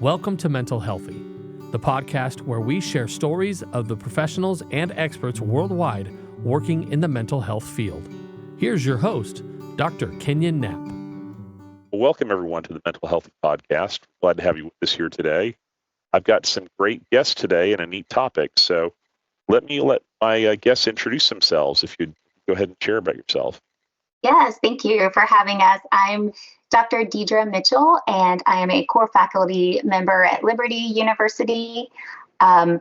Welcome to Mental Healthy, the podcast where we share stories of the professionals and experts worldwide working in the mental health field. Here's your host, Dr. Kenyon Knapp. Welcome, everyone, to the Mental Healthy Podcast. Glad to have you with us here today. I've got some great guests today and a neat topic, so let my guests introduce themselves. If you'd go ahead and share about yourself. Yes, thank you for having us. I'm Dr. Deedre Mitchell, and I am a core faculty member at Liberty University. My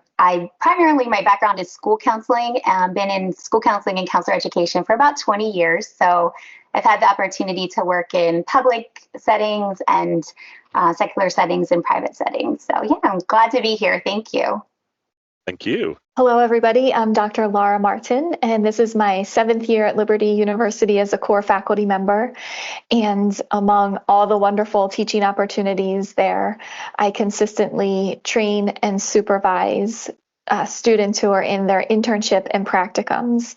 background is school counseling. I've been in school counseling and counselor education for about 20 years. So I've had the opportunity to work in public settings and secular settings and private settings. So yeah, I'm glad to be here. Thank you. Thank you. Hello, everybody. I'm Dr. Laura Martin, and this is my 7th year at Liberty University as a core faculty member. And among all the wonderful teaching opportunities there, I consistently train and supervise students who are in their internship and practicums,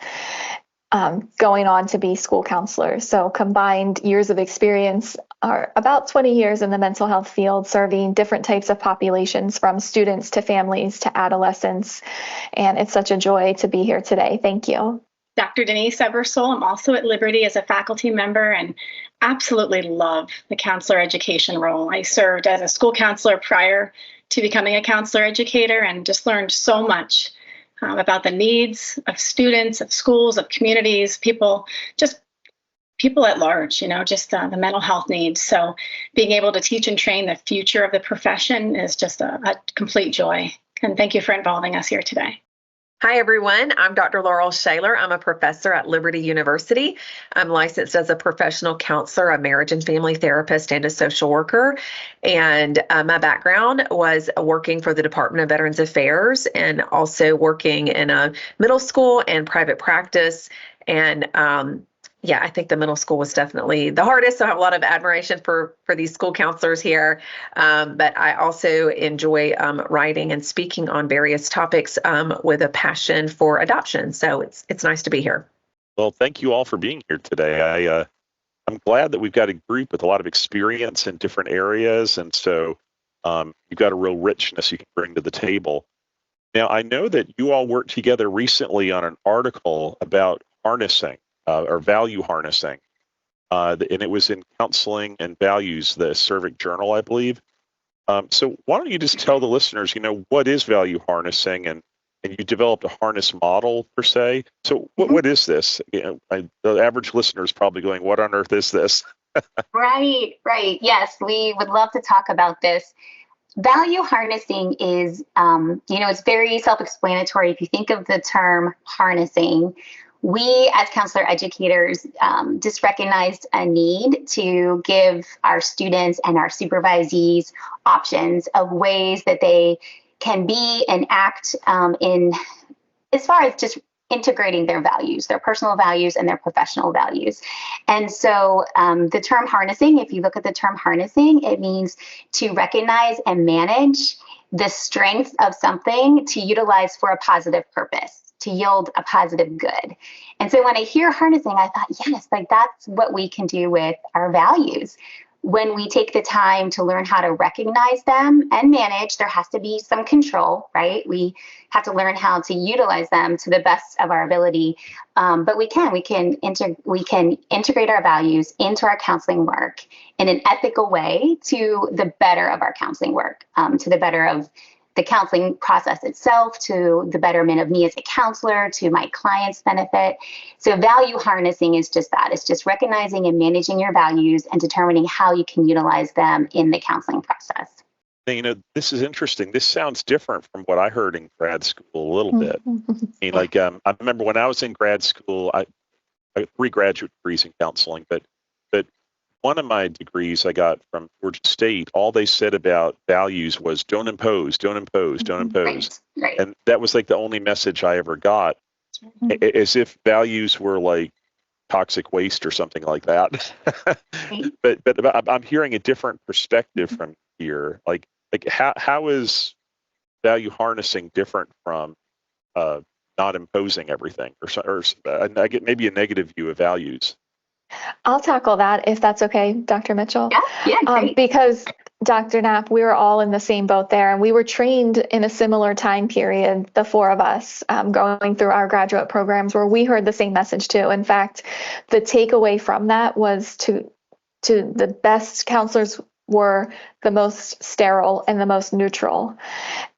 going on to be school counselors. So combined years of experience are about 20 years in the mental health field, serving different types of populations from students to families to adolescents. And it's such a joy to be here today. Thank you. Dr. Denise Ebersole. I'm also at Liberty as a faculty member and absolutely love the counselor education role. I served as a school counselor prior to becoming a counselor educator and just learned so much about the needs of students, of schools, of communities, people at large, the mental health needs. So being able to teach and train the future of the profession is just a complete joy. And thank you for involving us here today. Hi, everyone. I'm Dr. Laurel Shaler. I'm a professor at Liberty University. I'm licensed as a professional counselor, a marriage and family therapist, and a social worker. And my background was working for the Department of Veterans Affairs and also working in a middle school and private practice. And I think the middle school was definitely the hardest. So I have a lot of admiration for these school counselors here. But I also enjoy writing and speaking on various topics with a passion for adoption. So it's nice to be here. Well, thank you all for being here today. I'm glad that we've got a group with a lot of experience in different areas. And so you've got a real richness you can bring to the table. Now, I know that you all worked together recently on an article about harnessing. Or value harnessing, and it was in Counseling and Values, the Cervic Journal, I believe. So why don't you just tell the listeners, what is value harnessing, and you developed a harness model per se. So what is this? The average listener is probably going, "What on earth is this?" Right. Yes, we would love to talk about this. Value harnessing is, it's very self-explanatory. If you think of the term harnessing, we as counselor educators just recognized a need to give our students and our supervisees options of ways that they can be and act in as far as just integrating their values, their personal values and their professional values. And so the term harnessing, if you look at the term harnessing, it means to recognize and manage the strength of something to utilize for a positive purpose, to yield a positive good. And so when I hear harnessing, I thought, yes, that's what we can do with our values. When we take the time to learn how to recognize them and manage, there has to be some control, right? We have to learn how to utilize them to the best of our ability. But we can integrate our values into our counseling work in an ethical way to the better of our counseling work, to the better of the counseling process itself, to the betterment of me as a counselor, to my client's benefit. So value harnessing is just that. It's just recognizing and managing your values and determining how you can utilize them in the counseling process. This is interesting. This sounds different from what I heard in grad school a little bit. I remember when I was in grad school, I got 3 graduate degrees in counseling, but one of my degrees I got from Georgia State, all they said about values was don't impose. Right. And that was like the only message I ever got, as if values were like toxic waste or something like that. But I'm hearing a different perspective from here. Like how is value harnessing different from not imposing everything, or I get maybe a negative view of values? I'll tackle that if that's okay, Dr. Mitchell. Yeah, great. Because Dr. Knapp, we were all in the same boat there, and we were trained in a similar time period, the four of us, going through our graduate programs, where we heard the same message too. In fact, the takeaway from that was to the best counselors were the most sterile and the most neutral.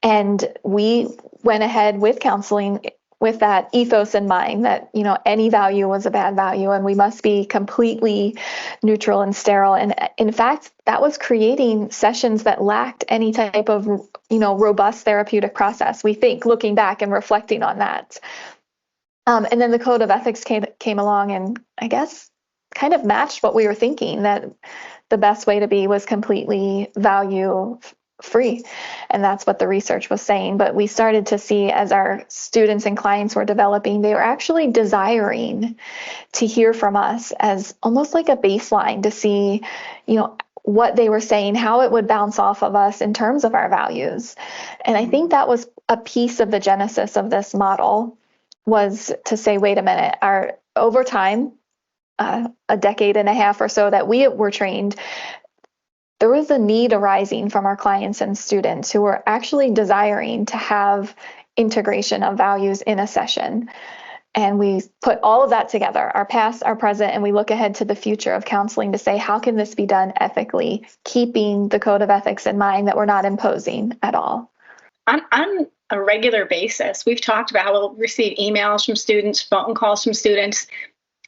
And we went ahead with counseling with that ethos in mind, that, any value was a bad value and we must be completely neutral and sterile. And in fact, that was creating sessions that lacked any type of, robust therapeutic process, we think, looking back and reflecting on that. And then the code of ethics came along and I guess kind of matched what we were thinking, that the best way to be was completely value free. And that's what the research was saying. But we started to see, as our students and clients were developing, they were actually desiring to hear from us as almost like a baseline to see, what they were saying, how it would bounce off of us in terms of our values. And I think that was a piece of the genesis of this model, was to say, wait a minute, over time, a decade and a half or so that we were trained, there was a need arising from our clients and students who were actually desiring to have integration of values in a session. And we put all of that together, our past, our present, and we look ahead to the future of counseling to say, how can this be done ethically, keeping the code of ethics in mind that we're not imposing at all? On a regular basis, we've talked about how we'll receive emails from students, phone calls from students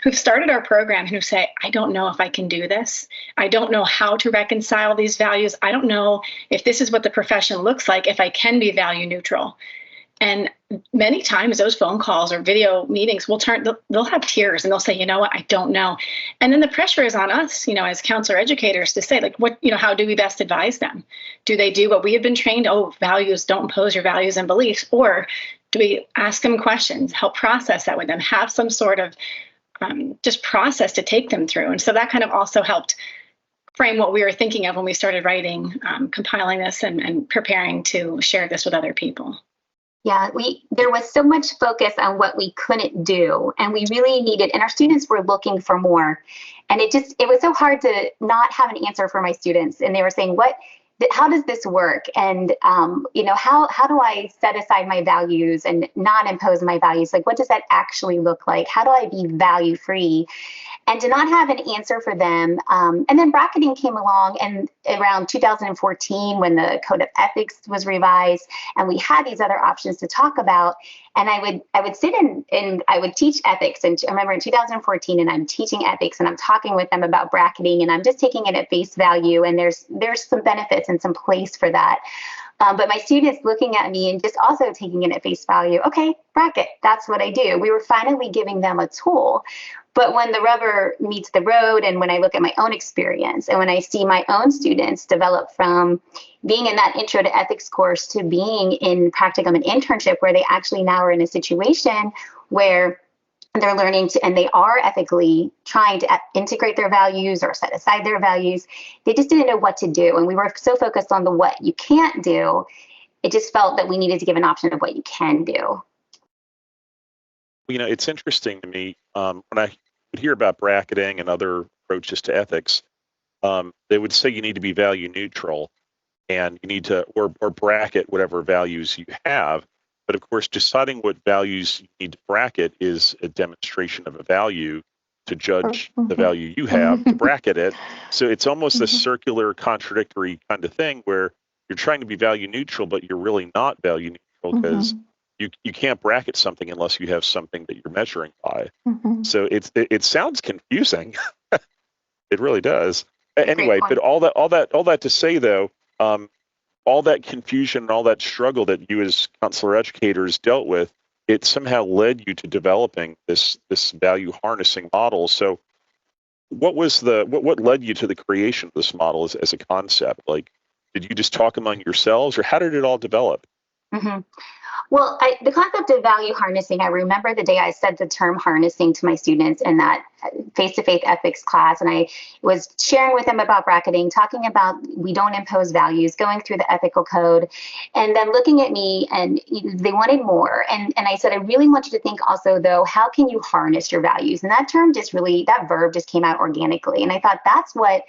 who've started our program who say, I don't know if I can do this. I don't know how to reconcile these values. I don't know if this is what the profession looks like, if I can be value neutral. And many times those phone calls or video meetings they'll have tears and they'll say, you know what, I don't know. And then the pressure is on us, as counselor educators to say, like, how do we best advise them? Do they do what we have been trained? Oh, values, don't impose your values and beliefs. Or do we ask them questions, help process that with them, have some sort of just process to take them through? And so that kind of also helped frame what we were thinking of when we started writing, compiling this and preparing to share this with other people. Yeah, there was so much focus on what we couldn't do, and we really needed, and our students were looking for more. And it was so hard to not have an answer for my students. And they were saying, how does this work? And, how do I set aside my values and not impose my values? Like, what does that actually look like? How do I be value free? And to not have an answer for them. And then bracketing came along, and around 2014, when the Code of Ethics was revised, and we had these other options to talk about. And I would sit and I would teach ethics. And I remember in 2014, and I'm teaching ethics, and I'm talking with them about bracketing, and I'm just taking it at face value. And there's some benefits and some place for that. But my students looking at me and just also taking it at face value. Okay, bracket, that's what I do. We were finally giving them a tool. But when the rubber meets the road, and when I look at my own experience, and when I see my own students develop from being in that intro to ethics course to being in practicum and internship, where they actually now are in a situation where they're learning to, and they are ethically trying to integrate their values or set aside their values, they just didn't know what to do. And we were so focused on the what you can't do, it just felt that we needed to give an option of what you can do. It's interesting to me when I would hear about bracketing and other approaches to ethics, they would say you need to be value neutral, and you need to or bracket whatever values you have. But of course, deciding what values you need to bracket is a demonstration of a value to judge the value you have to bracket it. So it's almost a circular, contradictory kind of thing where you're trying to be value neutral, but you're really not value neutral because you can't bracket something unless you have something that you're measuring by. So it sounds confusing. It really does. Anyway, but all that to say though, all that confusion and all that struggle that you as counselor educators dealt with, it somehow led you to developing this value harnessing model. So what led you to the creation of this model as a concept? Like, did you just talk among yourselves, or how did it all develop? Well, the concept of value harnessing, I remember the day I said the term harnessing to my students in that face-to-face ethics class, and I was sharing with them about bracketing, talking about we don't impose values, going through the ethical code, and then looking at me, and they wanted more. And I said, I really want you to think also, though, how can you harness your values? And that verb just came out organically. And I thought that's what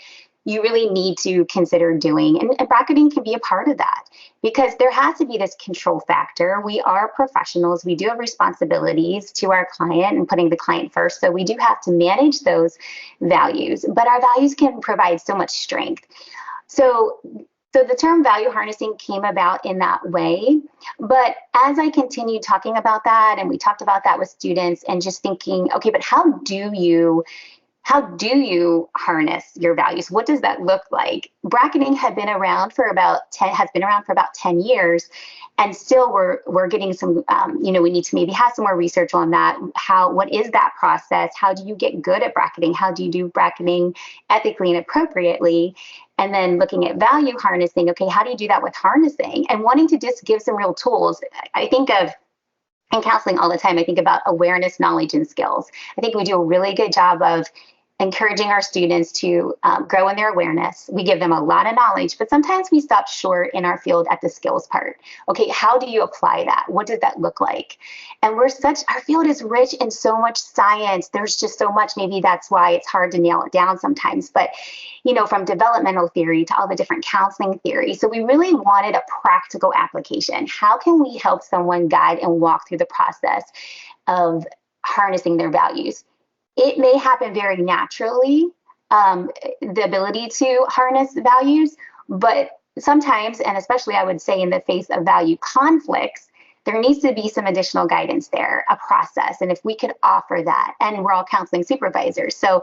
you really need to consider doing. And bracketing can be a part of that, because there has to be this control factor. We are professionals. We do have responsibilities to our client and putting the client first. So we do have to manage those values, but our values can provide so much strength. So the term value harnessing came about in that way. But as I continued talking about that, and we talked about that with students, and just thinking, okay, but how do you harness your values? What does that look like? Bracketing has been around for about 10 years, and still we're getting some, we need to maybe have some more research on that. What is that process? How do you get good at bracketing? How do you do bracketing ethically and appropriately? And then looking at value harnessing, okay, how do you do that with harnessing? And wanting to just give some real tools. I think of, in counseling all the time, I think about awareness, knowledge, and skills. I think we do a really good job of encouraging our students to grow in their awareness. We give them a lot of knowledge, but sometimes we stop short in our field at the skills part. Okay, how do you apply that? What does that look like? And our field is rich in so much science. There's just so much. Maybe that's why it's hard to nail it down sometimes. But, from developmental theory to all the different counseling theories. So we really wanted a practical application. How can we help someone guide and walk through the process of harnessing their values? It may happen very naturally, the ability to harness values, but sometimes, and especially I would say in the face of value conflicts, there needs to be some additional guidance there, a process. And if we could offer that, and we're all counseling supervisors. So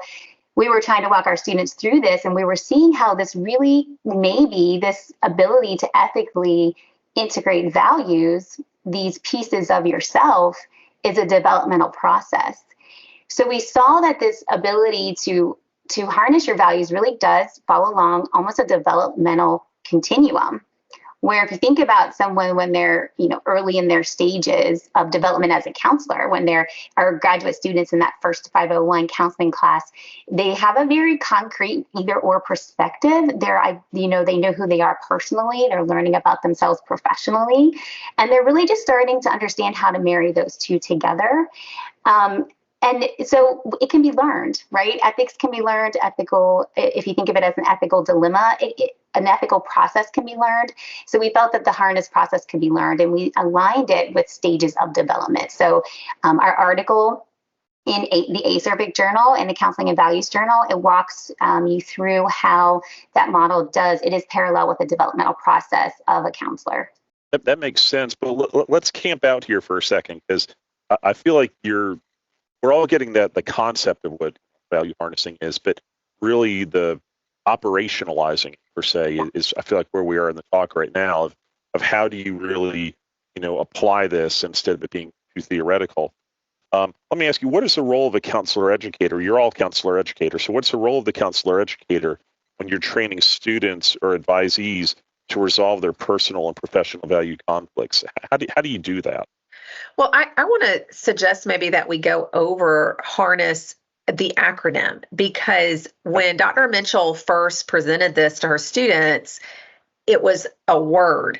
we were trying to walk our students through this, and we were seeing how this really, maybe this ability to ethically integrate values, these pieces of yourself, is a developmental process. So we saw that this ability to harness your values really does follow along almost a developmental continuum, where if you think about someone when they're early in their stages of development as a counselor, when they're our graduate students in that first 501 counseling class, they have a very concrete either or perspective. They know who they are personally. They're learning about themselves professionally, and they're really just starting to understand how to marry those two together. And so it can be learned, right? Ethics can be learned. If you think of it as an ethical dilemma, an ethical process can be learned. So we felt that the harness process could be learned, and we aligned it with stages of development. So our article in the ACERVIC journal and the Counseling and Values journal, it walks you through how that model it is parallel with the developmental process of a counselor. That makes sense. But let's camp out here for a second, because I feel like we're all getting the concept of what value harnessing is, but really the operationalizing per se is I feel like where we are in the talk right now of how do you really apply this instead of it being too theoretical. Let me ask you, what is the role of a counselor educator? You're all counselor educators, so what's the role of the counselor educator when you're training students or advisees to resolve their personal and professional value conflicts? How do you do that? Well, I want to suggest maybe that we go over harness, the acronym, because when Dr. Mitchell first presented this to her students, it was a word,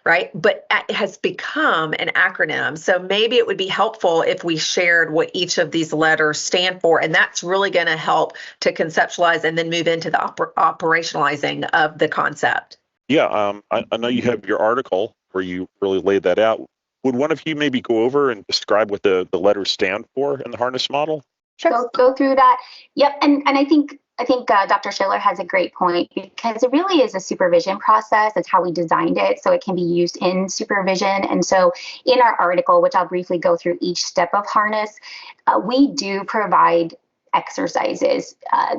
right? But it has become an acronym. So maybe it would be helpful if we shared what each of these letters stand for. And that's really going to help to conceptualize and then move into the operationalizing of the concept. Yeah, I know you have your article where you really laid that out. Would one of you maybe go over and describe what the letters stand for in the harness model? Sure. Go through that. Yep. And I think Dr. Shaler has a great point, because it really is a supervision process. It's how we designed it, so it can be used in supervision. And so in our article, which I'll briefly go through each step of harness, we do provide exercises,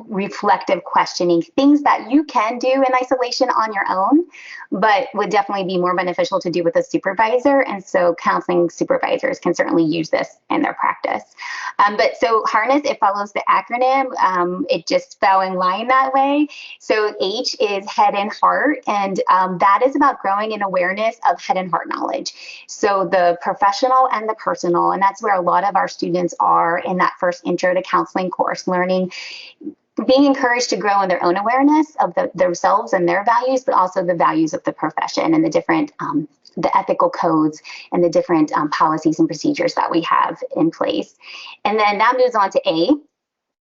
reflective questioning, things that you can do in isolation on your own, but would definitely be more beneficial to do with a supervisor. And so counseling supervisors can certainly use this in their practice. But so harness, it follows the acronym. It just fell in line that way. So H is head and heart, and that is about growing in awareness of head and heart knowledge. So the professional and the personal, and that's where a lot of our students are in that first intro to counseling course, learning, being encouraged to grow in their own awareness of themselves and their values, but also the values of the profession and the different the ethical codes and the different policies and procedures that we have in place. And then that moves on to A.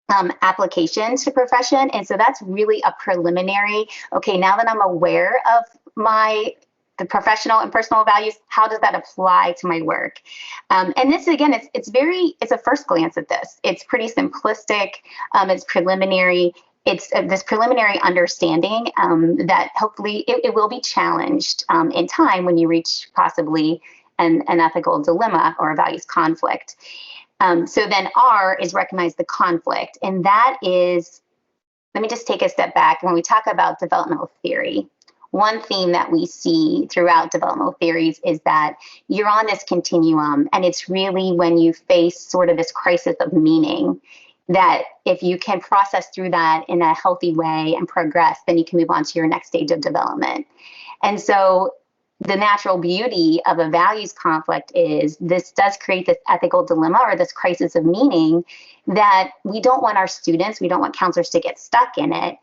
application to profession. And so that's really a preliminary, okay, now that I'm aware of the professional and personal values, how does that apply to my work? And this, again, it's a first glance at this. It's pretty simplistic. It's preliminary. It's this preliminary understanding that hopefully it will be challenged in time when you reach possibly an ethical dilemma or a values conflict. So then R is recognize the conflict. And that is, let me just take a step back. When we talk about developmental theory, one theme that we see throughout developmental theories is that you're on this continuum, and it's really when you face sort of this crisis of meaning that if you can process through that in a healthy way and progress, then you can move on to your next stage of development. And so the natural beauty of a values conflict is this does create this ethical dilemma or this crisis of meaning that we don't want our students, we don't want counselors to get stuck in it.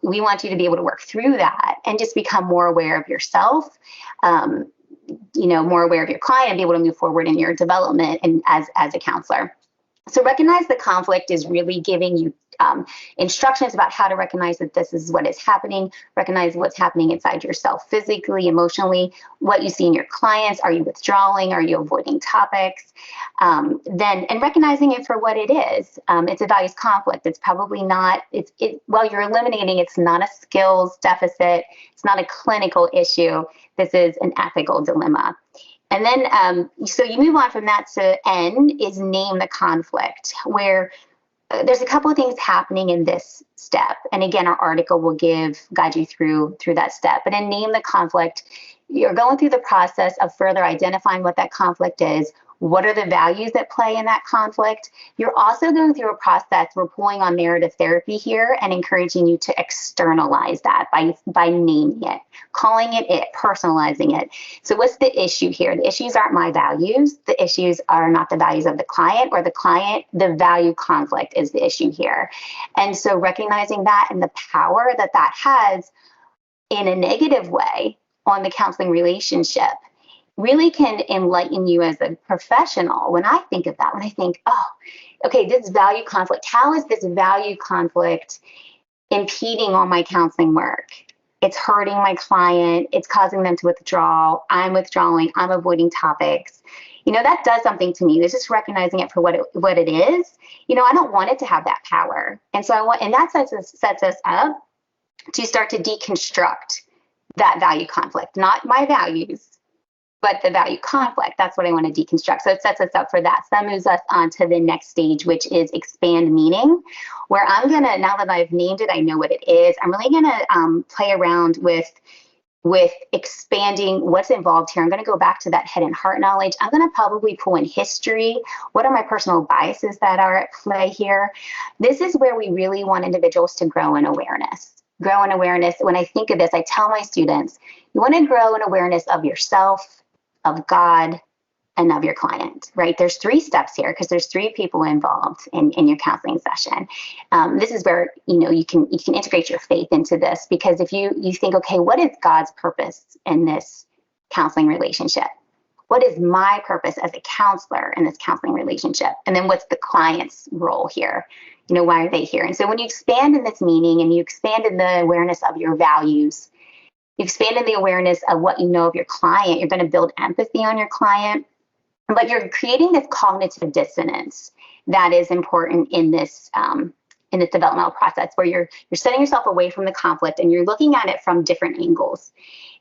We want you to be able to work through that and just become more aware of yourself, more aware of your client, and be able to move forward in your development and as a counselor. So recognize the conflict is really giving you instructions about how to recognize that this is what is happening, recognize what's happening inside yourself physically, emotionally, what you see in your clients. Are you withdrawing? Are you avoiding topics? And recognizing it for what it is. It's a values conflict. It's probably not, while you're eliminating, it's not a skills deficit. It's not a clinical issue. This is an ethical dilemma. And then, so you move on from that to N is name the conflict, where there's a couple of things happening in this step. And again, our article will guide you through that step. But in name the conflict, you're going through the process of further identifying what that conflict is. What are the values that play in that conflict? You're also going through a process. We're pulling on narrative therapy here and encouraging you to externalize that by naming it, calling it, personalizing it. So what's the issue here? The issues aren't my values. The issues are not the values of the client or the client. The value conflict is the issue here. And so recognizing that and the power that has in a negative way on the counseling relationship really can enlighten you as a professional. When I think of that, when I think, oh, okay, this value conflict, how is this value conflict impeding on my counseling work? It's hurting my client. It's causing them to withdraw. I'm withdrawing. I'm avoiding topics. That does something to me. It's just recognizing it for what it is. I don't want it to have that power. And so and that sets us up to start to deconstruct that value conflict, not my values, but the value conflict. That's what I want to deconstruct. So it sets us up for that. So that moves us on to the next stage, which is expand meaning, where I'm going to, now that I've named it, I know what it is. I'm really going to play around with expanding what's involved here. I'm going to go back to that head and heart knowledge. I'm going to probably pull in history. What are my personal biases that are at play here? This is where we really want individuals to grow in awareness. Grow in awareness. When I think of this, I tell my students, you want to grow in awareness of yourself, of God, and of your client, right? There's 3 steps here because there's 3 people involved in your counseling session. This is where, you can integrate your faith into this, because if you think, okay, what is God's purpose in this counseling relationship? What is my purpose as a counselor in this counseling relationship? And then what's the client's role here? Why are they here? And so when you expand in this meaning and you expand in the awareness of your values, you expand in the awareness of what you know of your client, you're going to build empathy on your client, but you're creating this cognitive dissonance that is important in this developmental process, where you're setting yourself away from the conflict and you're looking at it from different angles.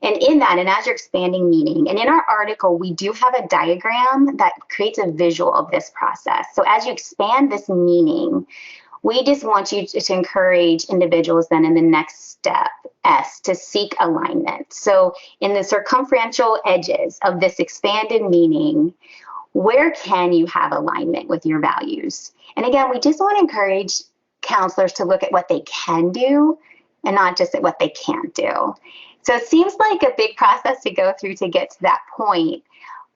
And in that, and as you're expanding meaning, and in our article, we do have a diagram that creates a visual of this process. So as you expand this meaning, we just want you to encourage individuals then in the next step, S, to seek alignment. So in the circumferential edges of this expanded meaning, where can you have alignment with your values? And again, we just want to encourage counselors to look at what they can do and not just at what they can't do. So it seems like a big process to go through to get to that point,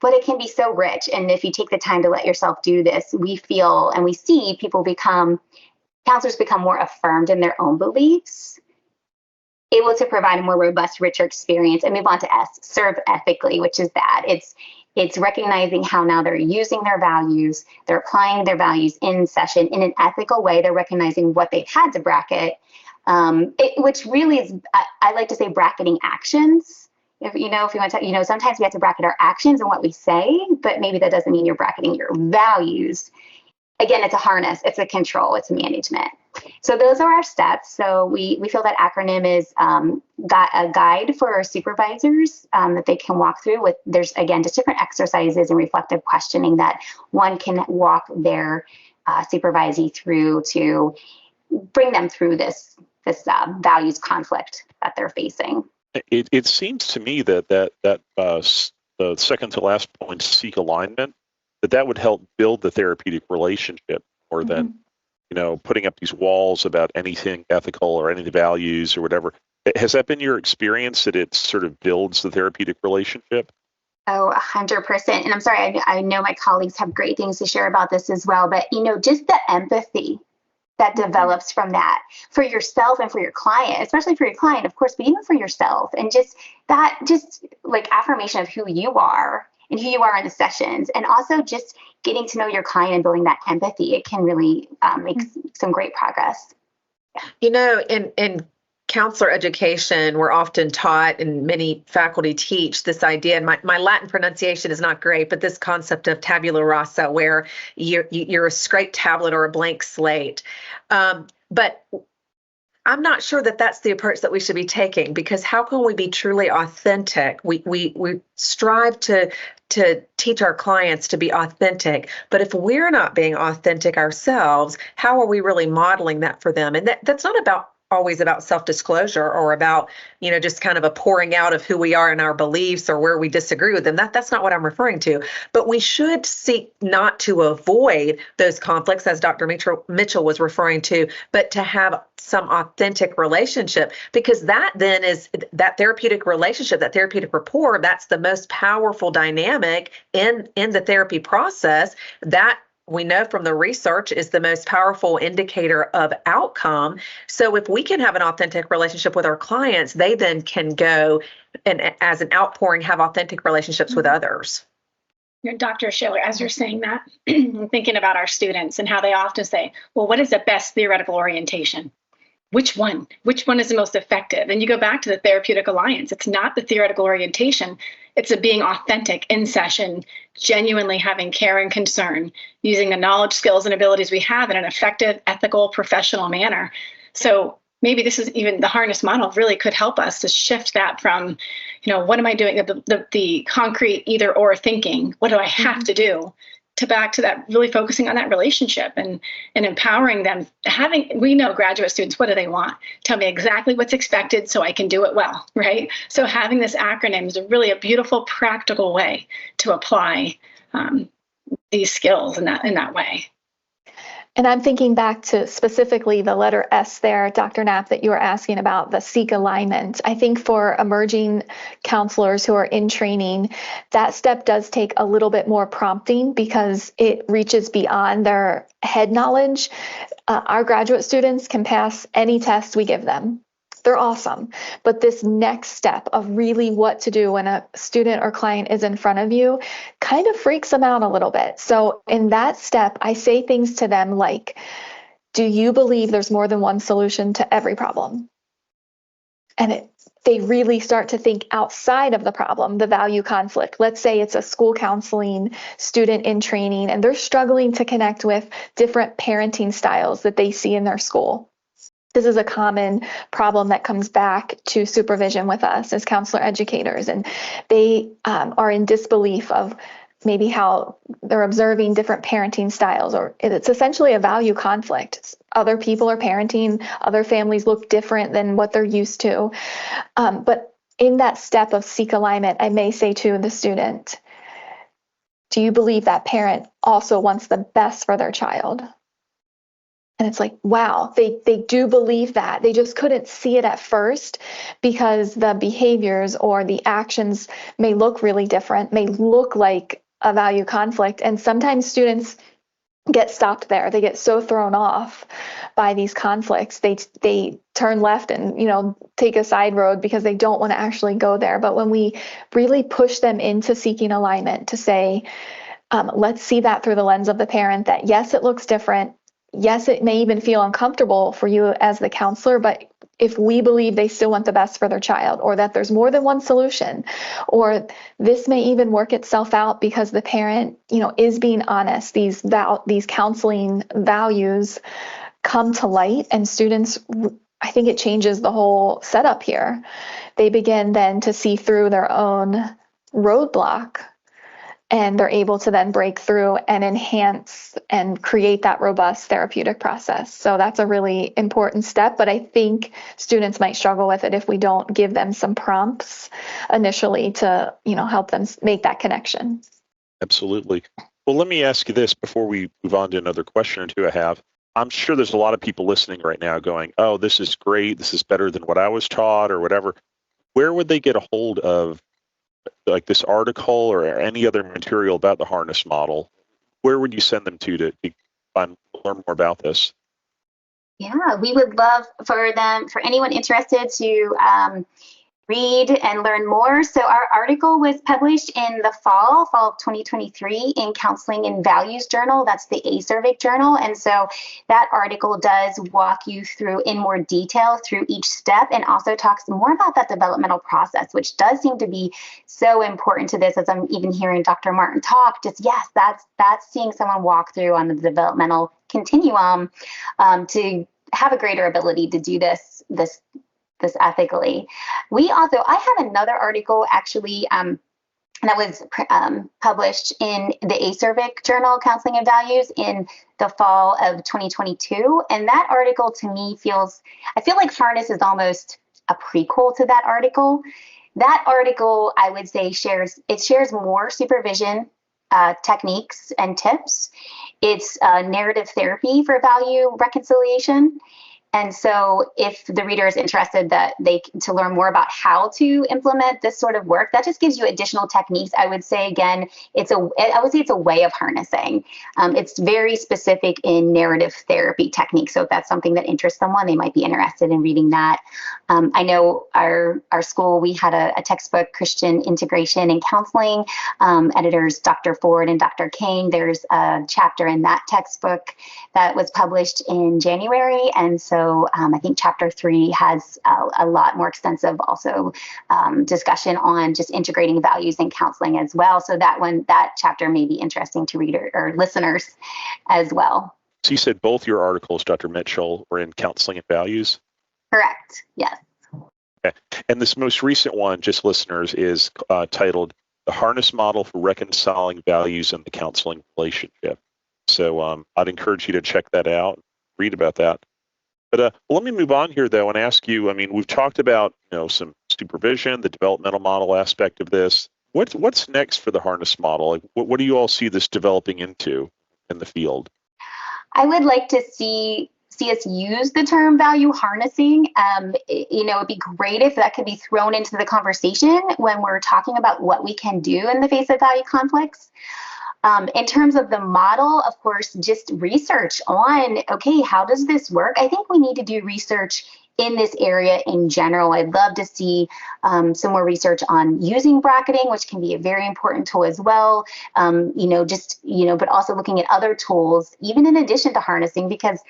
but it can be so rich. And if you take the time to let yourself do this, we feel and we see counselors become more affirmed in their own beliefs, able to provide a more robust, richer experience, and move on to S, serve ethically, which is that. It's It's recognizing how now they're using their values, they're applying their values in session in an ethical way. They're recognizing what they've had to bracket, which really is, I like to say, bracketing actions. If you want to, sometimes we have to bracket our actions and what we say, but maybe that doesn't mean you're bracketing your values. Again, it's a harness, it's a control, it's management. So those are our steps. So we feel that acronym is got a guide for our supervisors that they can walk through with. There's, again, just different exercises and reflective questioning that one can walk their supervisee through to bring them through this values conflict that they're facing. It seems to me that the second to last point, seek alignment, that would help build the therapeutic relationship more than putting up these walls about anything ethical or any values or whatever. Has that been your experience, that it sort of builds the therapeutic relationship? Oh, 100%. And I'm sorry, I know my colleagues have great things to share about this as well, but just the empathy that develops from that for yourself and for your client, especially for your client, of course, but even for yourself, and just like affirmation of who you are and who you are in the sessions, and also just getting to know your client and building that empathy, it can really make some great progress. Yeah. In counselor education, we're often taught, and many faculty teach this idea, and my Latin pronunciation is not great, but this concept of tabula rasa, where you're a scraped tablet or a blank slate. But I'm not sure that that's the approach that we should be taking, because how can we be truly authentic? We strive to teach our clients to be authentic, but if we're not being authentic ourselves, how are we really modeling that for them? And that's not always about self-disclosure or about, just kind of a pouring out of who we are and our beliefs or where we disagree with them. That's not what I'm referring to. But we should seek not to avoid those conflicts, as Dr. Mitchell was referring to, but to have some authentic relationship, because that then is that therapeutic relationship, that therapeutic rapport. That's the most powerful dynamic in the therapy process. That we know from the research is the most powerful indicator of outcome. So if we can have an authentic relationship with our clients, they then can go and, as an outpouring, have authentic relationships with others. Dr. Shaler, as you're saying that, I'm thinking about our students and how they often say, well, what is the best theoretical orientation? Which one? Which one is the most effective? And you go back to the therapeutic alliance. It's not the theoretical orientation. It's being authentic in session, genuinely having care and concern, using the knowledge, skills, and abilities we have in an effective, ethical, professional manner. So maybe this is even the harness model really could help us to shift that from, what am I doing? The concrete either or thinking, what do I have to do? To back to that, really focusing on that relationship and empowering them. We know graduate students, what do they want? Tell me exactly what's expected so I can do it well, right? So having this acronym is really a beautiful, practical way to apply these skills in that way. And I'm thinking back to specifically the letter S there, Dr. Knapp, that you were asking about, the seek alignment. I think for emerging counselors who are in training, that step does take a little bit more prompting because it reaches beyond their head knowledge. Our graduate students can pass any test we give them. They're awesome. But this next step of really what to do when a student or client is in front of you kind of freaks them out a little bit. So in that step, I say things to them like, do you believe there's more than one solution to every problem? And they really start to think outside of the problem, the value conflict. Let's say it's a school counseling student in training, and they're struggling to connect with different parenting styles that they see in their school. This is a common problem that comes back to supervision with us as counselor educators, and they are in disbelief of maybe how they're observing different parenting styles, or it's essentially a value conflict. Other people are parenting, other families look different than what they're used to. But in that step of seek alignment, I may say to the student, do you believe that parent also wants the best for their child? And it's like, wow, they do believe that. They just couldn't see it at first because the behaviors or the actions may look really different, may look like a value conflict. And sometimes students get stopped there. They get so thrown off by these conflicts. They turn left and, take a side road because they don't want to actually go there. But when we really push them into seeking alignment to say, let's see that through the lens of the parent, that yes, it looks different. Yes, it may even feel uncomfortable for you as the counselor, but if we believe they still want the best for their child, or that there's more than one solution, or this may even work itself out because the parent, is being honest, these counseling values come to light, and students, I think it changes the whole setup here. They begin then to see through their own roadblock, and they're able to then break through and enhance and create that robust therapeutic process. So that's a really important step, but I think students might struggle with it if we don't give them some prompts initially to, help them make that connection. Absolutely. Well, let me ask you this before we move on to another question or two I have. I'm sure there's a lot of people listening right now going, oh, this is great. This is better than what I was taught or whatever. Where would they get a hold of like this article or any other material about the harness model? Where would you send them to learn more about this? Yeah, we would love for anyone interested to read and learn more. So our article was published in the fall of 2023 in Counseling and Values Journal. That's the ACERVIC journal. And so that article does walk you through in more detail through each step, and also talks more about that developmental process, which does seem to be so important to this, as I'm even hearing Dr. Martin talk. Just, yes, that's seeing someone walk through on the developmental continuum to have a greater ability to do this ethically. I have another article actually that was published in the ACERVIC journal, Counseling and Values, in the fall of 2022. And that article to me I feel like harness is almost a prequel to that article. That article, I would say, shares more supervision techniques and tips. It's narrative therapy for value reconciliation. And so if the reader is interested to learn more about how to implement this sort of work, that just gives you additional techniques. I would say, again, it's a way of harnessing. It's very specific in narrative therapy techniques. So if that's something that interests someone, they might be interested in reading that. I know our school, we had a textbook, Christian Integration and Counseling, editors Dr. Ford and Dr. Kane. There's a chapter in that textbook that was published in January. And so I think chapter 3 has a lot more extensive also discussion on just integrating values in counseling as well. So that chapter may be interesting to reader or listeners as well. So you said both your articles, Dr. Mitchell, were in Counseling and Values? Correct. Yes. Okay. And this most recent one, just listeners, is titled The Harness Model for Reconciling Values in the Counseling Relationship. So I'd encourage you to check that out, read about that. But let me move on here, though, and ask you, we've talked about, some supervision, the developmental model aspect of this. What's next for the harness model? Like, what do you all see this developing into in the field? I would like to see us use the term value harnessing. It'd be great if that could be thrown into the conversation when we're talking about what we can do in the face of value conflicts. In terms of the model, of course, just research on, okay, how does this work? I think we need to do research in this area in general. I'd love to see some more research on using bracketing, which can be a very important tool as well. But also looking at other tools, even in addition to harnessing, because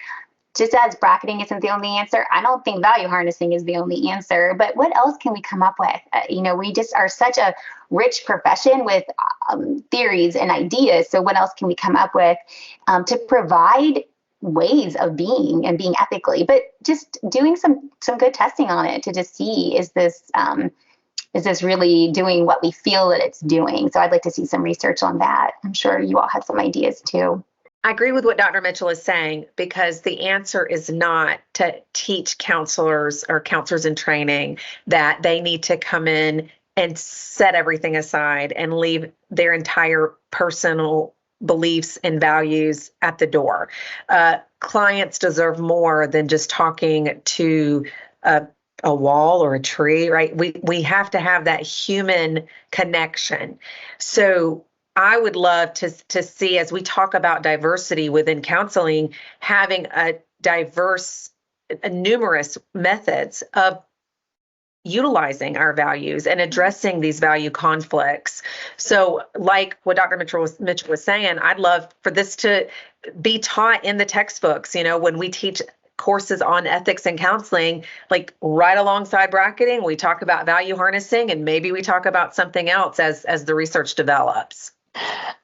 just as bracketing isn't the only answer, I don't think value harnessing is the only answer. But what else can we come up with? We just are such a rich profession with theories and ideas. So what else can we come up with to provide ways of being ethically, but just doing some good testing on it to just see, is this really doing what we feel that it's doing? So I'd like to see some research on that. I'm sure you all have some ideas too. I agree with what Dr. Mitchell is saying, because the answer is not to teach counselors or counselors in training that they need to come in and set everything aside and leave their entire personal beliefs and values at the door. Clients deserve more than just talking to a wall or a tree, right? We have to have that human connection. So I would love to see, as we talk about diversity within counseling, having a diverse, numerous methods of utilizing our values and addressing these value conflicts. So like what Dr. Mitchell was saying, I'd love for this to be taught in the textbooks, when we teach courses on ethics and counseling, like right alongside bracketing, we talk about value harnessing, and maybe we talk about something else as the research develops.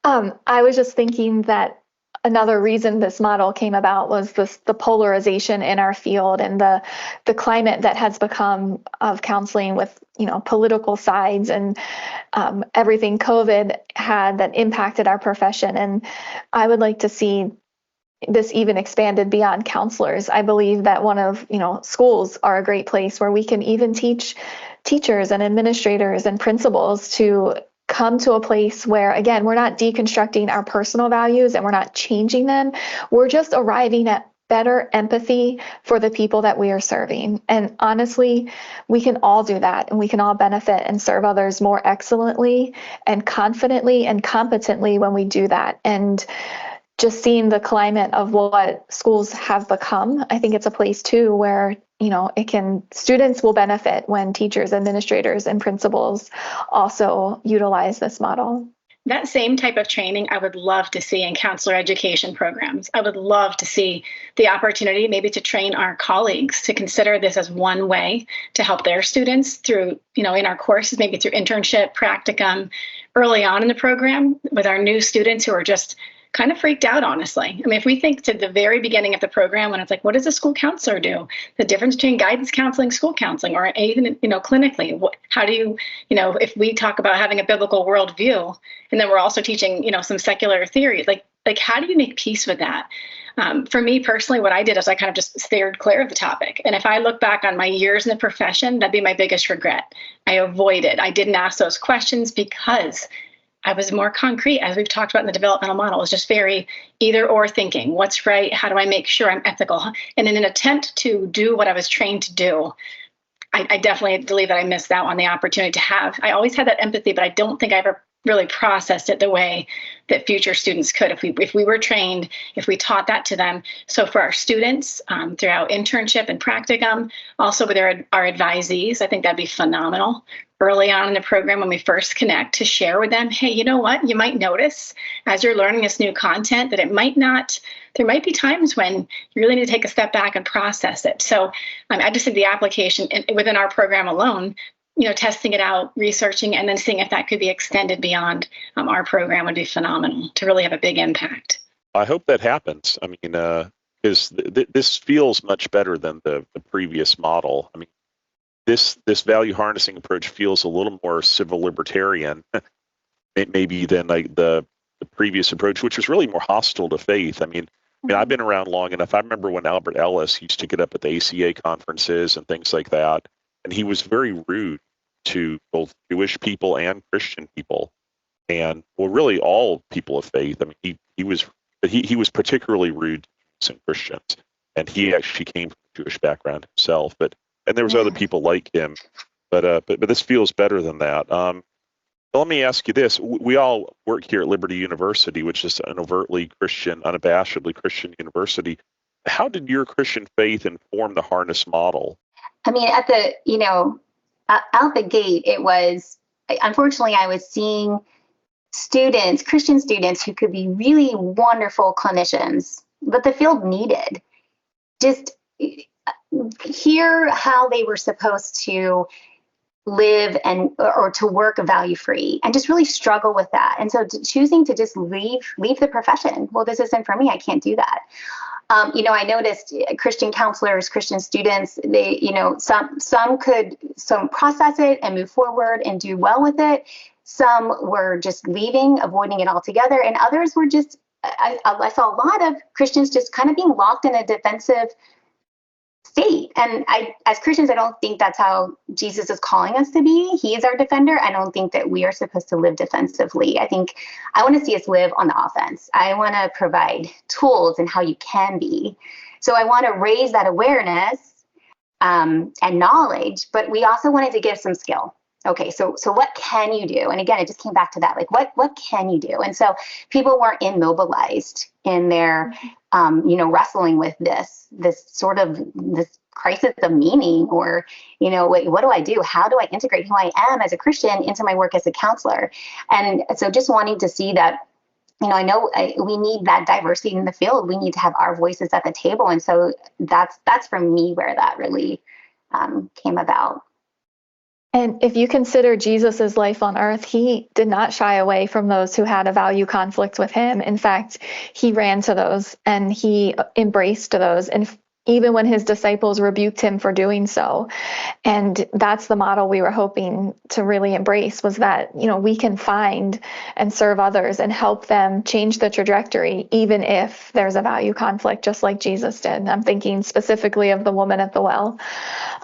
I was just thinking that another reason this model came about was the polarization in our field and the climate that has become of counseling with political sides and everything COVID had that impacted our profession. And I would like to see this even expanded beyond counselors. I believe that schools are a great place where we can even teach teachers and administrators and principals to come to a place where, again, we're not deconstructing our personal values and we're not changing them. We're just arriving at better empathy for the people that we are serving. And honestly, we can all do that, and we can all benefit and serve others more excellently and confidently and competently when we do that. And just seeing the climate of what schools have become, I think it's a place too where students will benefit when teachers, administrators, and principals also utilize this model. That same type of training I would love to see in counselor education programs. I would love to see the opportunity maybe to train our colleagues to consider this as one way to help their students through, in our courses, maybe through internship, practicum, early on in the program with our new students who are just kind of freaked out, honestly. I mean, if we think to the very beginning of the program, when it's like, what does a school counselor do? The difference between guidance counseling, school counseling, or even, clinically, how do you, if we talk about having a biblical worldview, and then we're also teaching, some secular theories, like how do you make peace with that? For me personally, what I did is I kind of just steered clear of the topic. And if I look back on my years in the profession, that'd be my biggest regret. I didn't ask those questions because I was more concrete, as we've talked about in the developmental model. It's just very either or thinking. What's right? How do I make sure I'm ethical? And in an attempt to do what I was trained to do, I definitely believe that I missed out on the opportunity to have. I always had that empathy, but I don't think I ever really processed it the way that future students could if we were trained, if we taught that to them. So for our students throughout internship and practicum, also with our advisees, I think that'd be phenomenal early on in the program when we first connect to share with them, hey, you know what? You might notice as you're learning this new content that there might be times when you really need to take a step back and process it. So I just think the application within our program alone, testing it out, researching, and then seeing if that could be extended beyond our program would be phenomenal to really have a big impact. I hope that happens. I mean, because this feels much better than the previous model. I mean, this value harnessing approach feels a little more civil libertarian, maybe than like the previous approach, which was really more hostile to faith. I mean, I've been around long enough. I remember when Albert Ellis used to get up at the ACA conferences and things like that, and he was very rude to both Jewish people and Christian people, and really all people of faith. I mean, he was particularly rude to Jews and Christians, and he actually came from a Jewish background himself. And there was other people like him, but this feels better than that. Let me ask you this: we all work here at Liberty University, which is an overtly Christian, unabashedly Christian university. How did your Christian faith inform the harness model? I mean, at the out the gate, it was, unfortunately, I was seeing Christian students who could be really wonderful clinicians, but the field needed. Just hear how they were supposed to live or to work value free, and just really struggle with that. And so choosing to just leave the profession. Well, this isn't for me. I can't do that. I noticed Christian counselors, Christian students, they, some could process it and move forward and do well with it. Some were just leaving, avoiding it altogether. And others were just, I saw a lot of Christians just kind of being locked in a defensive state. And as Christians, I don't think that's how Jesus is calling us to be. He is our defender. I don't think that we are supposed to live defensively. I want to see us live on the offense. I want to provide tools and how you can be. So I want to raise that awareness and knowledge, but we also wanted to give some skill. okay, so what can you do? And again, it just came back to that, like, what can you do? And so people weren't immobilized in their, wrestling with this sort of this crisis of meaning, or, what do I do? How do I integrate who I am as a Christian into my work as a counselor? And so just wanting to see that, I know we need that diversity in the field. We need to have our voices at the table. And so that's for me where that really came about. And if you consider Jesus's life on earth, he did not shy away from those who had a value conflict with him. In fact, he ran to those and he embraced those. And even when his disciples rebuked him for doing so. And that's the model we were hoping to really embrace, was that, we can find and serve others and help them change the trajectory, even if there's a value conflict, just like Jesus did. I'm thinking specifically of the woman at the well.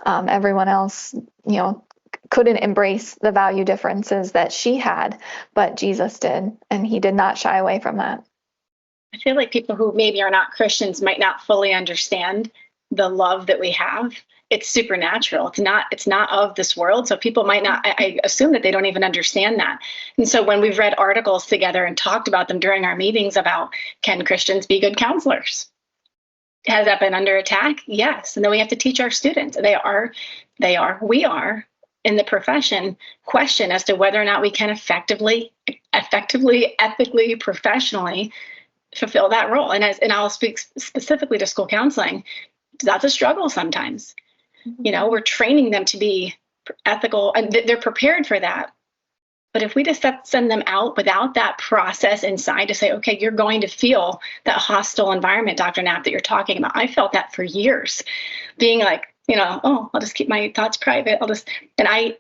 Everyone else, couldn't embrace the value differences that she had, but Jesus did, and he did not shy away from that. I feel like people who maybe are not Christians might not fully understand the love that we have. It's supernatural. It's not of this world. So people might not, I assume that they don't even understand that. And so when we've read articles together and talked about them during our meetings about, can Christians be good counselors? Has that been under attack? Yes. And then we have to teach our students. We are in the profession question as to whether or not we can effectively, ethically, professionally fulfill that role. And I'll speak specifically to school counseling. That's a struggle sometimes. We're training them to be ethical, and they're prepared for that. But if we just send them out without that process inside to say, okay, you're going to feel that hostile environment, Dr. Knapp, that you're talking about. I felt that for years, being like, I'll just keep my thoughts private.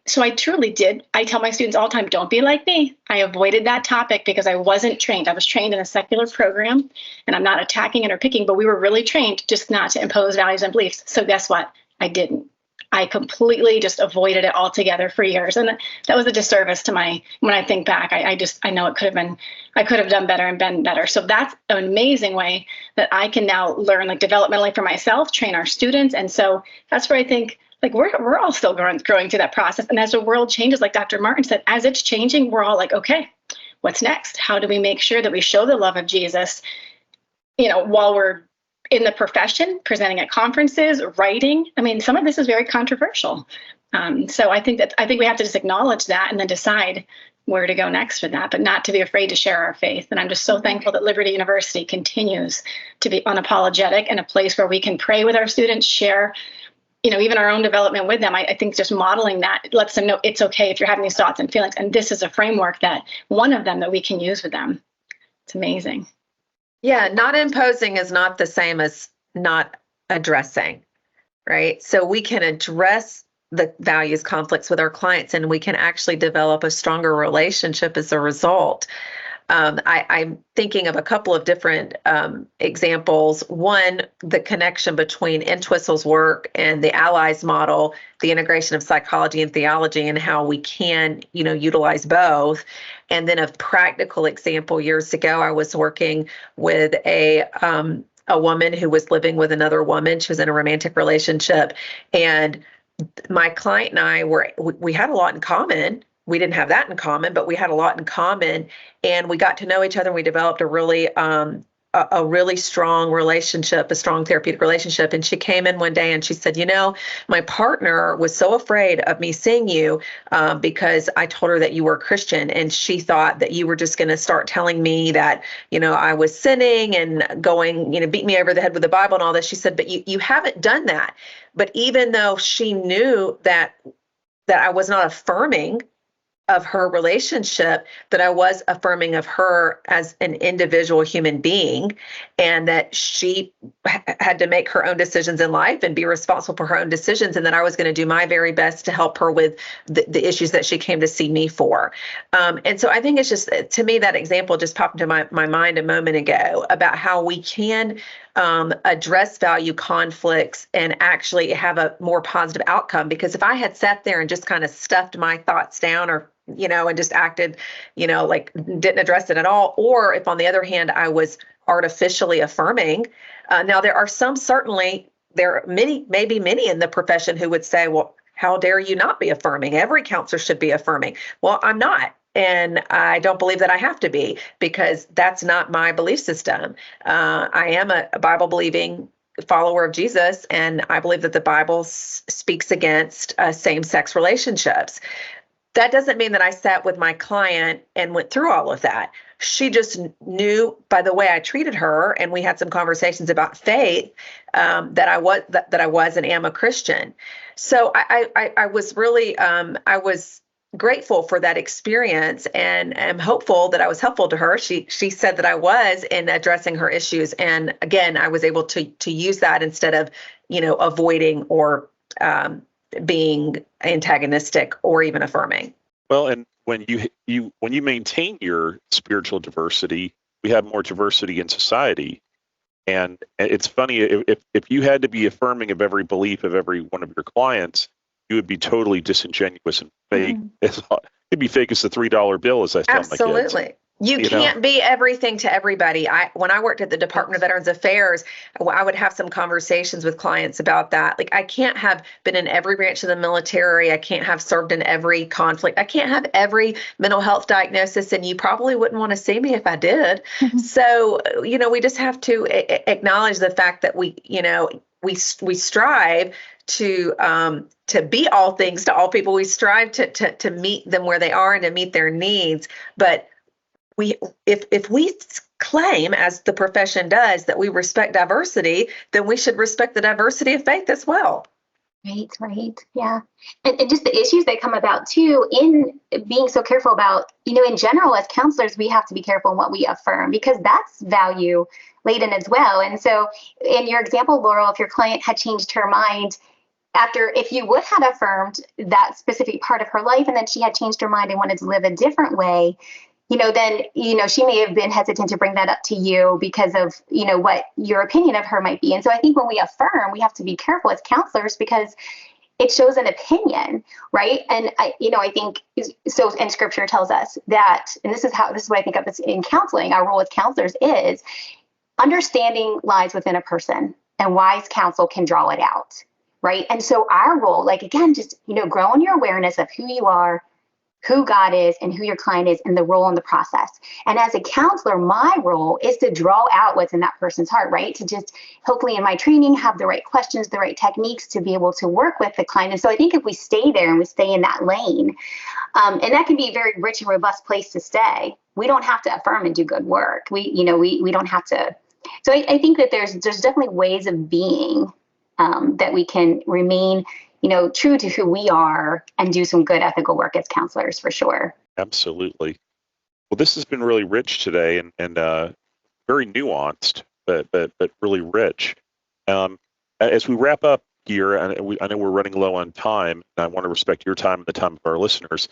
So I truly did. I tell my students all the time, don't be like me. I avoided that topic because I wasn't trained. I was trained in a secular program, and I'm not attacking it or picking, but we were really trained just not to impose values and beliefs. So guess what? I didn't. I completely just avoided it altogether for years. And that was a disservice to when I think back, I know I could have done better and been better. So that's an amazing way that I can now learn, like, developmentally for myself, train our students. And so that's where I think, like, we're all still growing through that process. And as the world changes, like Dr. Martin said, as it's changing, we're all like, okay, what's next? How do we make sure that we show the love of Jesus, while we're in the profession, presenting at conferences, writing? I mean, some of this is very controversial. So I think we have to just acknowledge that and then decide where to go next with that, but not to be afraid to share our faith. And I'm just so thankful that Liberty University continues to be unapologetic and a place where we can pray with our students, share, even our own development with them. I think just modeling that lets them know it's okay if you're having these thoughts and feelings. And this is a framework one of them that we can use with them. It's amazing. Yeah, not imposing is not the same as not addressing, right? So we can address the values conflicts with our clients, and we can actually develop a stronger relationship as a result. I'm thinking of a couple of different examples. One, the connection between Entwistle's work and the Allies model, the integration of psychology and theology, and how we can, utilize both. And then a practical example, years ago, I was working with a woman who was living with another woman. She was in a romantic relationship, and my client and I we had a lot in common. We didn't have that in common, but we had a lot in common, and we got to know each other. And we developed a really strong relationship, a strong therapeutic relationship. And she came in one day and she said, my partner was so afraid of me seeing you because I told her that you were a Christian, and she thought that you were just going to start telling me that, I was sinning and going, beat me over the head with the Bible and all this. She said, but you haven't done that. But even though she knew that I was not affirming of her relationship, that I was affirming of her as an individual human being, and that she had to make her own decisions in life and be responsible for her own decisions, and that I was going to do my very best to help her with the issues that she came to see me for. And so I think it's just, to me, that example just popped into my mind a moment ago about how we can address value conflicts and actually have a more positive outcome. Because if I had sat there and just kind of stuffed my thoughts down, or and just acted, like didn't address it at all, or if on the other hand, I was artificially affirming. Now there are some, certainly there are maybe many in the profession who would say, well, how dare you not be affirming? Every counselor should be affirming. Well, I'm not. And I don't believe that I have to be, because that's not my belief system. I am a Bible-believing follower of Jesus, and I believe that the Bible speaks against same-sex relationships. That doesn't mean that I sat with my client and went through all of that. She just knew by the way I treated her, and we had some conversations about faith, that I was and am a Christian. So I was really I was grateful for that experience, and am hopeful that I was helpful to her. She said that I was in addressing her issues, and again, I was able to use that instead of avoiding or being antagonistic or even affirming. Well, and when you maintain your spiritual diversity, we have more diversity in society. And it's funny, if you had to be affirming of every belief of every one of your clients, you would be totally disingenuous and fake. It'd be fake as the $3 bill, as I tell my kids. Absolutely. You can't be everything to everybody. When I worked at the Department of Veterans Affairs, I would have some conversations with clients about that. Like, I can't have been in every branch of the military. I can't have served in every conflict. I can't have every mental health diagnosis, and you probably wouldn't want to see me if I did. So, we just have to acknowledge the fact that we strive to be all things to all people. We strive to meet them where they are and to meet their needs. But if we claim, as the profession does, that we respect diversity, then we should respect the diversity of faith as well. Right. Yeah. And just the issues that come about too, in being so careful about, in general, as counselors, we have to be careful in what we affirm, because that's value laden as well. And so in your example, Laurel, if your client had changed her mind if you would have affirmed that specific part of her life, and then she had changed her mind and wanted to live a different way, then, she may have been hesitant to bring that up to you because of, what your opinion of her might be. And so I think when we affirm, we have to be careful as counselors, because it shows an opinion, right? And I think so. And Scripture tells us that, and this is what I think of as in counseling. Our role as counselors is understanding lies within a person, and wise counsel can draw it out, right? And so our role, again, just grow in your awareness of who you are, who God is, and who your client is, and the role in the process. And as a counselor, my role is to draw out what's in that person's heart, right? To just hopefully in my training have the right questions, the right techniques to be able to work with the client. And so I think if we stay there and we stay in that lane, and that can be a very rich and robust place to stay. We don't have to affirm and do good work. We don't have to. So I think that there's definitely ways of being that we can remain true to who we are and do some good ethical work as counselors, for sure. Absolutely. Well, this has been really rich today, and very nuanced, but really rich. As we wrap up here, and I know we're running low on time, and I want to respect your time and the time of our listeners.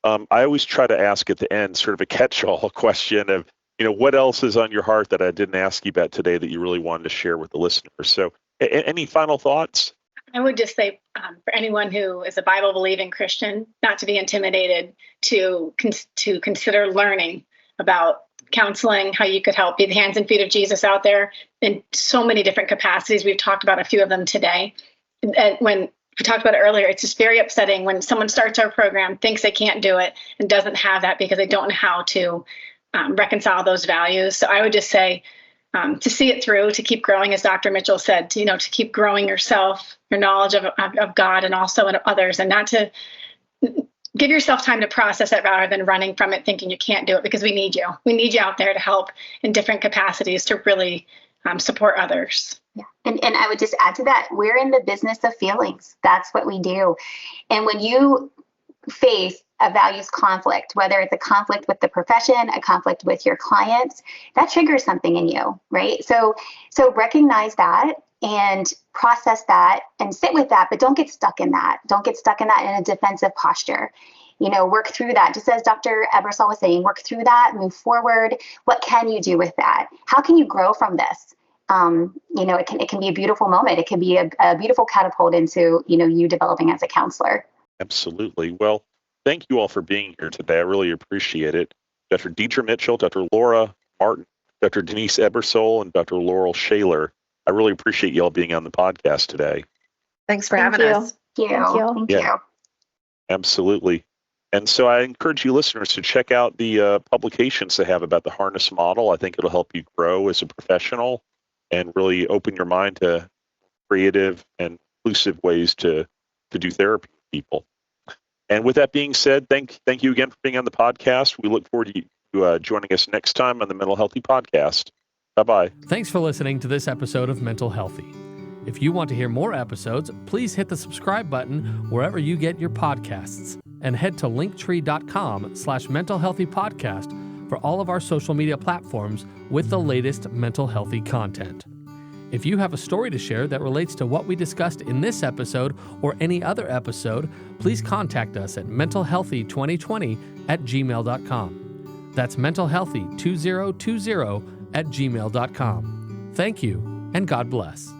I always try to ask at the end sort of a catch-all question of, what else is on your heart that I didn't ask you about today that you really wanted to share with the listeners? So any final thoughts? I would just say for anyone who is a Bible-believing Christian, not to be intimidated, to consider learning about counseling, how you could help be the hands and feet of Jesus out there in so many different capacities. We've talked about a few of them today. And when we talked about it earlier, it's just very upsetting when someone starts our program, thinks they can't do it, and doesn't have that because they don't know how to reconcile those values. So I would just say, to see it through, to keep growing, as Dr. Mitchell said, to keep growing yourself, your knowledge of God and also of others, and not to give yourself time to process it rather than running from it thinking you can't do it, because we need you. We need you out there to help in different capacities to really support others. Yeah. And I would just add to that, we're in the business of feelings. That's what we do. And when you face a values conflict, whether it's a conflict with the profession, a conflict with your clients, that triggers something in you, right? So recognize that and process that and sit with that, but don't get stuck in that. Don't get stuck in that in a defensive posture. Work through that. Just as Dr. Ebersole was saying, work through that, move forward. What can you do with that? How can you grow from this? It can be a beautiful moment. It can be a beautiful catapult into, you developing as a counselor. Absolutely. Well, thank you all for being here today. I really appreciate it. Dr. Deedre Mitchell, Dr. Laura Martin, Dr. Denise Ebersole, and Dr. Laurel Shaler. I really appreciate you all being on the podcast today. Thanks for having us. you. Thank you. Thank Yeah. you. Absolutely. And so I encourage you listeners to check out the publications they have about the harness model. I think it'll help you grow as a professional and really open your mind to creative and inclusive ways to do therapy with people. And with that being said, thank you again for being on the podcast. We look forward to you joining us next time on the Mental Healthy Podcast. Bye-bye. Thanks for listening to this episode of Mental Healthy. If you want to hear more episodes, please hit the subscribe button wherever you get your podcasts and head to linktree.com/mentalhealthypodcast for all of our social media platforms with the latest mental healthy content. If you have a story to share that relates to what we discussed in this episode or any other episode, please contact us at mentalhealthy2020@gmail.com. That's mentalhealthy2020@gmail.com. Thank you, and God bless.